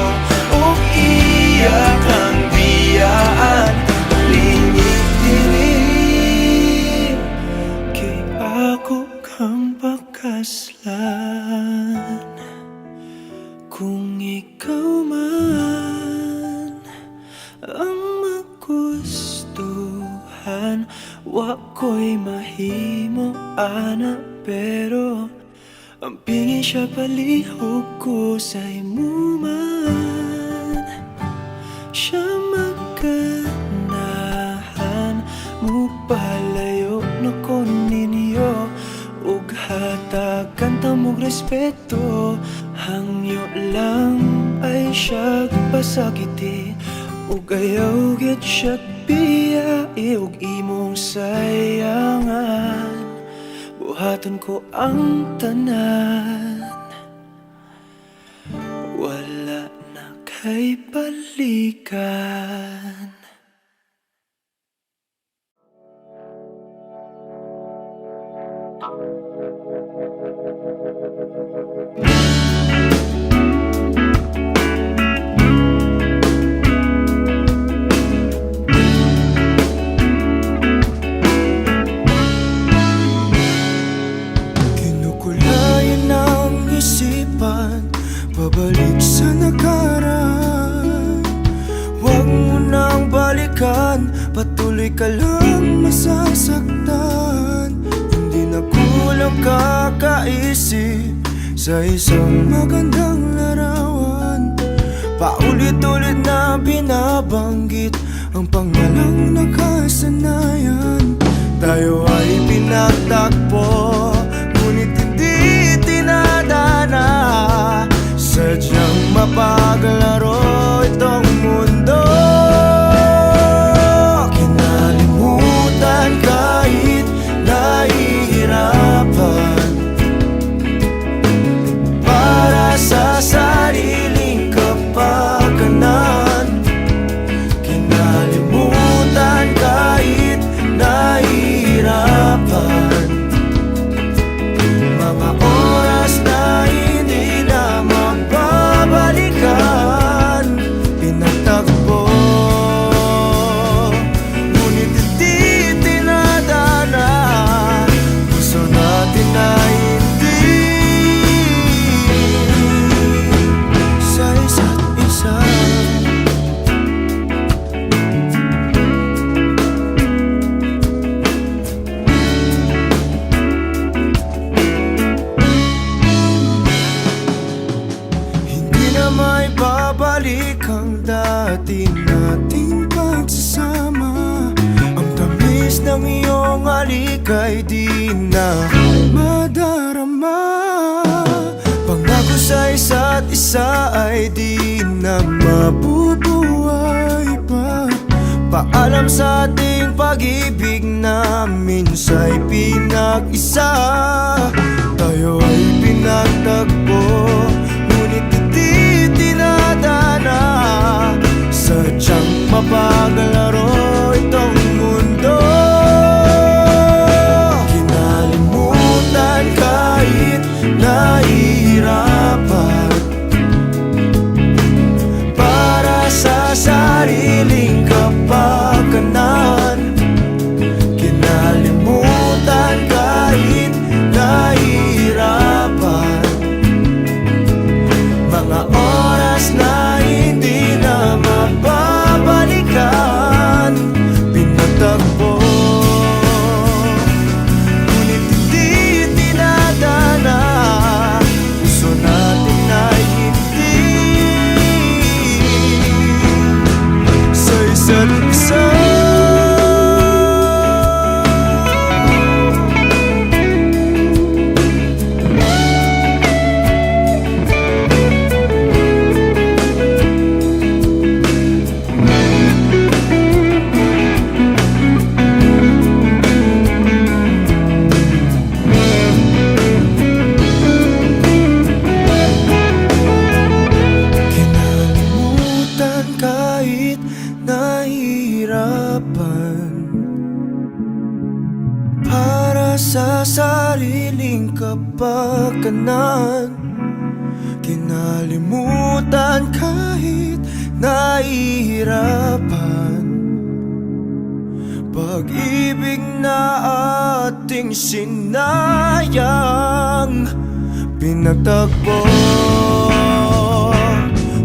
ug iya kang biyaan, lingit diri. Kay ako kang pakaslan, kung ikaw man ang magustuhan, wako'y mahimo ana, pero ang pingin siya palihog ko sa imo man. Siya maganahan, mo palayo na ko ninyo, ug hatagan ta mog respeto. Hangyo lang ay siya pasakiti, ug ayaw gid siya biyai, ug imong sayangan. Buhaton ko ang tanan, wala na kay balikan. Kinukulayan ang isipan, pabalik sa nakaraan. Huwag mo nang balikan, patuloy ka lang masasaktan. Hindi na kulang kakaisip sa isang magandang larawan. Paulit-ulit na binabanggit ang pangalang nakasanayan. Tayo ay pinagtagpo, ngunit hindi tinadana. Sadyang mapaglaro itong mundo. Kinalimutan kahit nahihirapan, para sa sariling kapakanan. Kinalimutan kahit nahihirapan, mga oras na hindi na magbabalikan. Pinagtagpo, ngunit hindi tinadana. Gusto natin na hindi sa isa't isa. Hindi na may babalik ang dati nating pagsasama. Ang tamis ng iyong halik ay di na madarama. Pangako sa isa't isa ay di na mabubuhay pa. Paalam sa ating pag-ibig na minsa'y pinag-isa. Tayo ay pinagtagpo, mapaglaro itong mundo. Kinalimutan kahit nahihirapan para sa sariling kapakanan. Kinalimutan kahit nahihirapan mga oras na hindi na mababalikan. Pinatagpo ngunit hindi tinadana. Puso natin ay hindi sa isa't isa. Kinalimutan kahit nahihirapan para sa sariling kapakanan. Kinalimutan kahit nahihirapan pag-ibig na ating sinayang. Pinagtagpo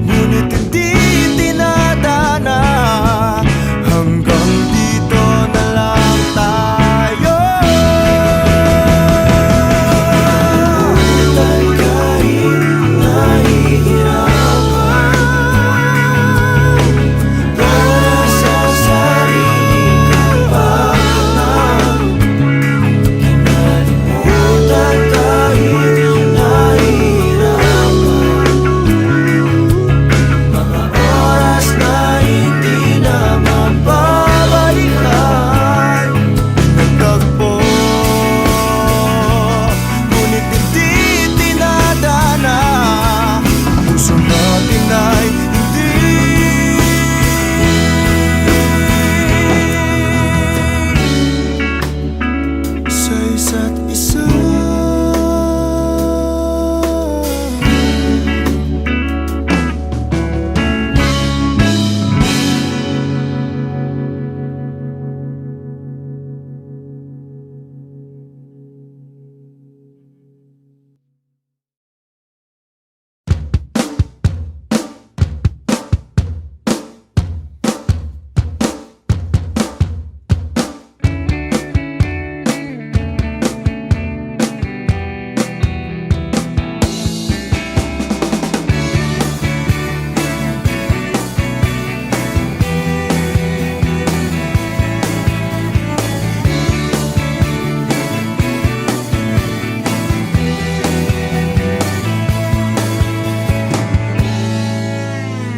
ngunit hindi tinadana. Hanggang dito na lang tayo. Kinalimutan kahit nahihirapan para sa sariling kapakanan. Kinalimutan kahit nahihirapan mga oras na hindi na mababalikan. Nagtagpo ngunit hindi tinadana. Puso natin ay hindi sa isa't isa.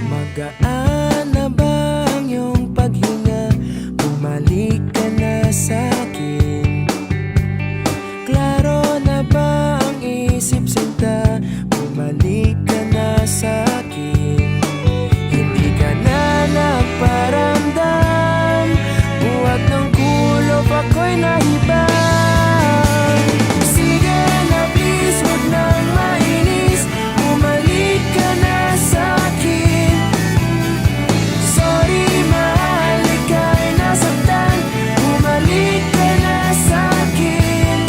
Magaan na ba ang iyong paghinga? Bumalik ka na sa'kin. Klaro na ba ang isip sinta? Bumalik ka na sa'kin. Hindi ka na nagparamdam. Buhat ng kulob ako'y nahibang. Sige na please, huwag nang mainis. Bumalik ka na sa'kin. Sorry mahal, ika'y nasaktan. Bumalik ka na sa'kin.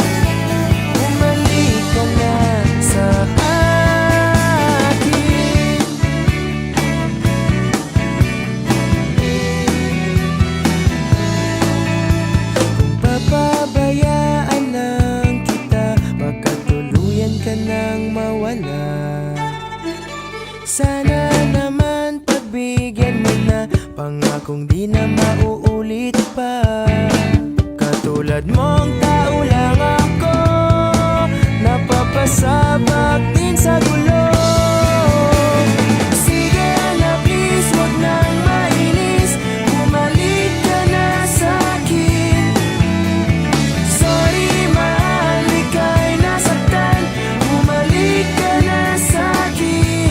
Bumalik ka na sa akin. Kung papabayaan lang kita, baka tuluyan ka nang mawala. Sana naman pagbigyan mo na, pangakong di na mauulit pa. Katulad mong tao lang ako, napapasabak din sa gulo. Sige na please, huwag nang mainis. Bumalik ka na sa'kin. Sorry mahal, ika'y nasaktan. Bumalik ka na sa'kin.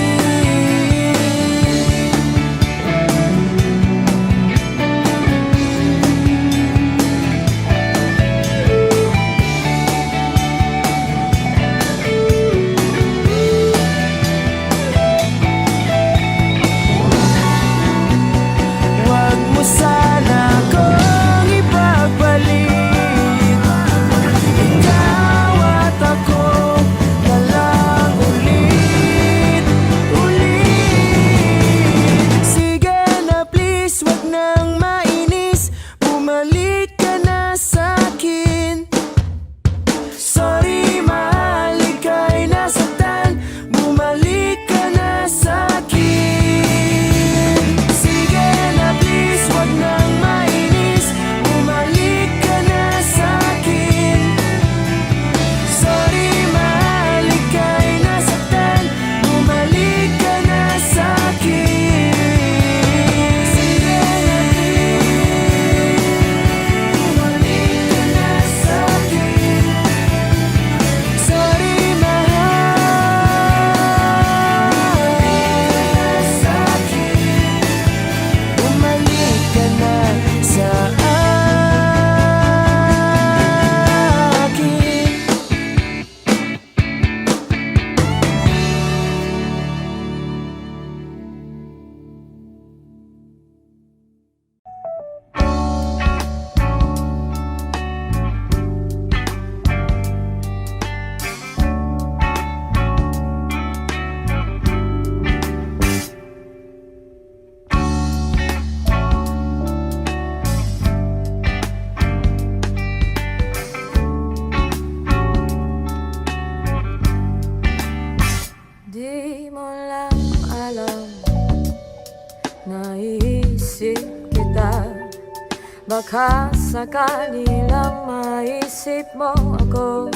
Baka sakali lang maisip mo ako,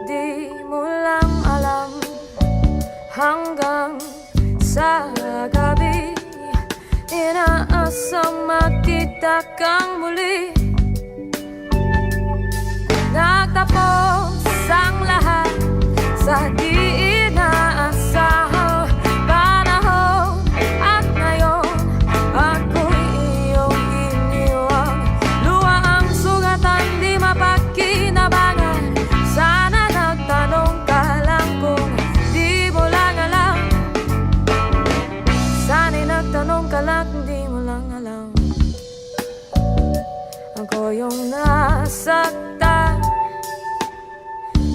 di mo lang alam. Hanggang sa gabi, inaasang makita kang muli. Nagtapos ang lahat sa di inaasahang panahon. At ngayon, ako'y iyong iniwang. Luha ang sugatan, di mapakinabangan. Sana nagtanong ka lang kung di mo lang alam. Sana'y nagtanong ka lang kung di mo lang alam. Ako yung nasaktan.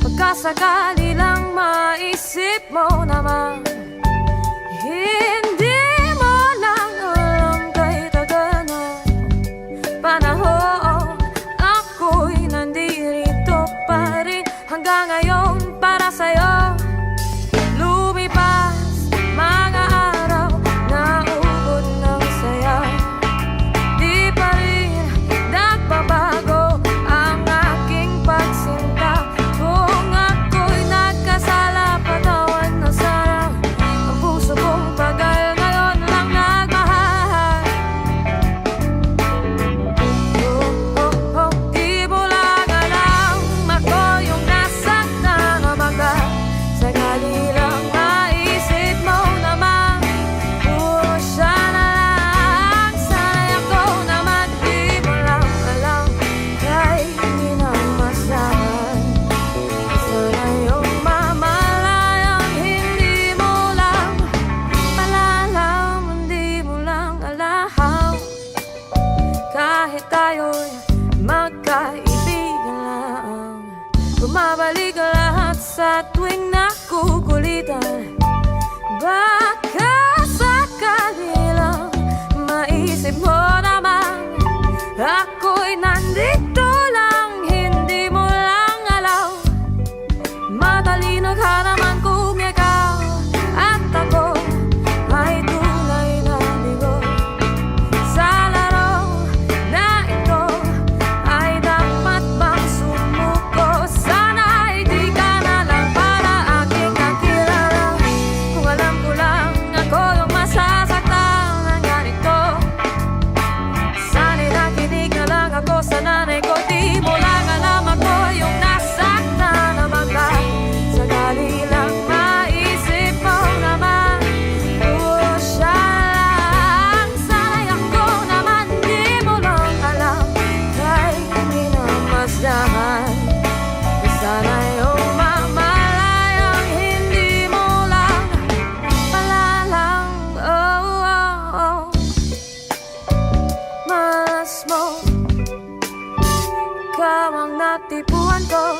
Pagkasakali lang maisip mo naman, hindi mo lang alam kahit tagal na panahon. Ako'y nandito pa rin hanggang ngayon para sa'yo. Lumipas mga araw na ubod ng saya, di pa rin nagbabago ang aking pagsinta. Kung ako'y nagkasala, patawad na sana. Ang puso kong tagal ngayon lang nagmahal. Di mo lang alam, ako yung nasaktan na bangga. Sakali lang maisip mo naman, puro siya na lang. Sana'y ako naman di mo lang alam, kahit hindi na masahan. Sana yung mamalayang hindi mo lang malalaman, di mo lang alam. Kahit tayo'y magkaibigan lang, bumabalik lahat sa tuwing nakukulitan. Baka sakali lang maisip mo naman, ako'y nandito lang, hindi mo lang alam. Matalino ka naman kung ikaw at ako ay tunay na bigo. Sa laro na ito ay dapat bang sumuko? Sana'y di ka na lang para aking kakilala. Kung alam ko lang ako yung masasaktan ng ganito, sana'y nakinig na lang ako sa nanay ko. Di mo lang alam, ako yung nasaktan na bangga. Sakali lang maisip mo naman, puro siya lang. Sana'y ako naman di mo lang alam, kahit hindi na masdahan. Sana yung mamalayang hindi mo lang malalang. Oh, oh, oh. Malas mo, ikaw ang natipuan ko.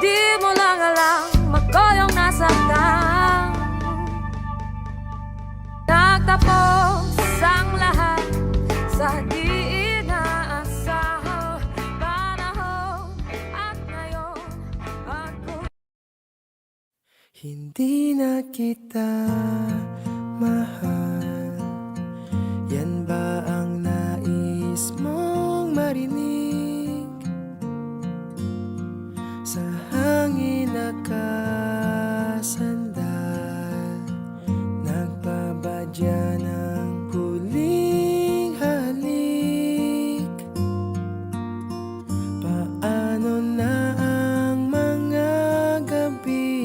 Di mo lang alam, ako yung nasaktan. Nagtapos ang lahat sa di inaasahang panahon. At ngayon, ako Hindi na kita mahal. Yan ba ang nais mong marinig? Sa hangin nakasandal, nagbabadya ng huling halik. Paano na ang mga gabi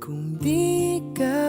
kung di ka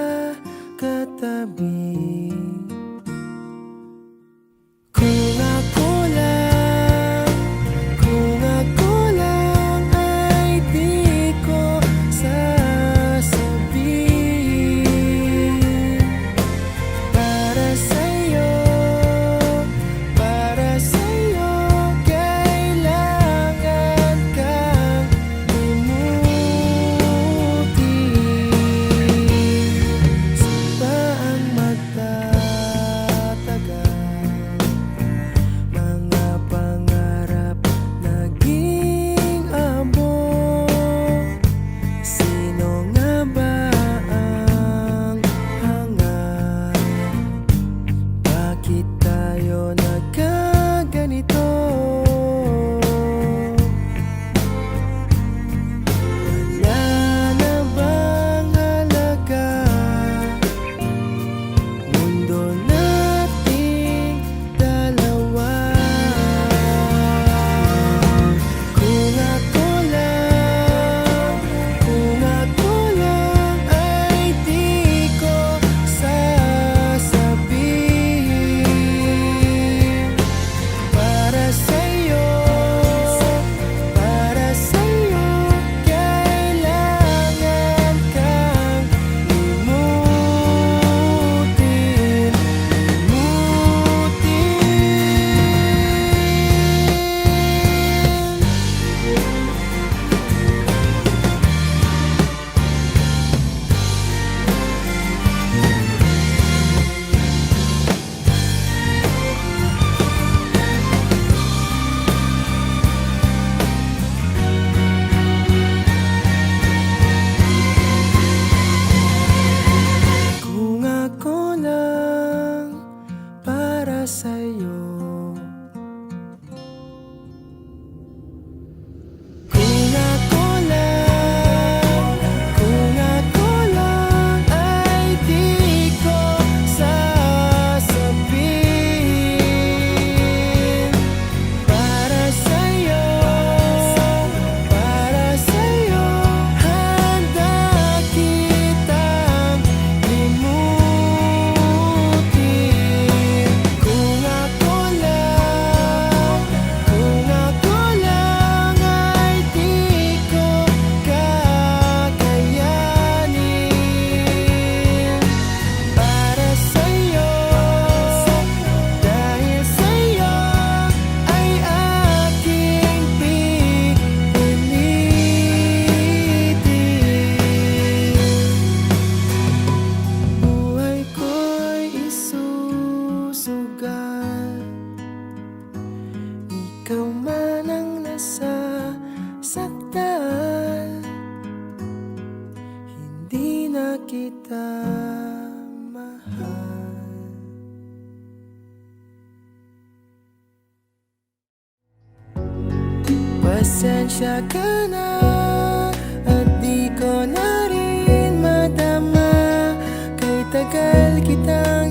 ikaw man ang nasasaktan, hindi na kita mahal. Pasensya ka na at di ko na rin madama, kay tagal kitang